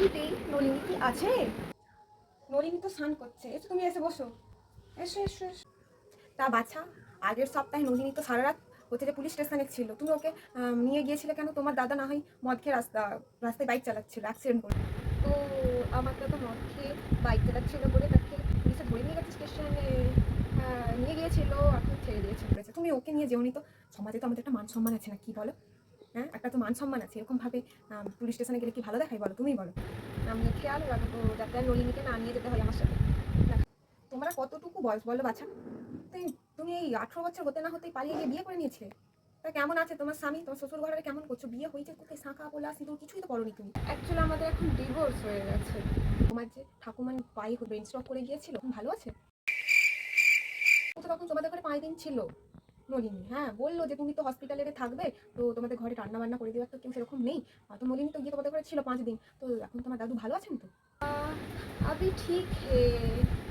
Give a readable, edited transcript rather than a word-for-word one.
বাড়িতে নলিনী কি আছে? নলিনী তো স্নান করছে, এসো তুমি এসে বসো, এসো এসো এসো। তা বাছা, আগের সপ্তাহে নলিনী তো সারা রাত হচ্ছে যে পুলিশ স্টেশনে ছিল, তুমি ওকে নিয়ে গিয়েছিলে কেন? তোমার দাদা না হয় মদ খেয়ে রাস্তায় বাইক চালাচ্ছিল, অ্যাক্সিডেন্ট করে। তো আমার দাদা মদ খেয়ে বাইক চালাচ্ছিল বলে তাকে পুলিশে ধরে নিয়ে গেছে স্টেশনে, নিয়ে গিয়েছিল, এখন ছেড়ে দিয়েছে বলেছে। তুমি ওকে নিয়ে যেওনি তো? সমাজে তো আমাদের একটা মান সম্মান আছে না, কি বলো? হ্যাঁ, একটা তো মান সম্মান আছে, এরকমভাবে পুলিশ স্টেশনে গেলে কি ভালো দেখায় বলো? তুমিই বলো। আমি খেয়াল রাখবো যাতে আর নলিনীকে না নিয়ে যেতে হয় আমার সাথে। তোমরা কতটুকু বয়স বলো বাছা? তুই তুমি এই 18 বছর হতে না হতেই পালিয়ে গিয়ে বিয়ে করে নিয়েছিলে। তা কেমন আছে তোমার স্বামী? তোমার শ্বশুর ঘরে কেমন করছো? বিয়ে হয়েছে কোথায়? শাঁখা পোলা সিঁদুর কিছুই তো পরোনি তুমি। অ্যাকচুয়ালি আমাদের এখন ডিভোর্স হয়ে গেছে। তোমার যে ঠাকুমার পায়ে ব্রেন স্ট্রোক করে গিয়েছিল, ভালো আছে? ও তো তখন তোমাদের ঘরে 5 দিন ছিল নলিনী। হ্যাঁ, বললো যে তুমি তো হসপিটালে থাকবে, তো তোমাদের ঘরে রান্না বান্না করে দেওয়ার তো কেউ সেরকম নেই। তো নলিনী তো গিয়ে তোমাদের ঘরে ছিল 5 দিন। তো এখন তোমার দাদু ভালো আছেন তো? अभी ठीक है।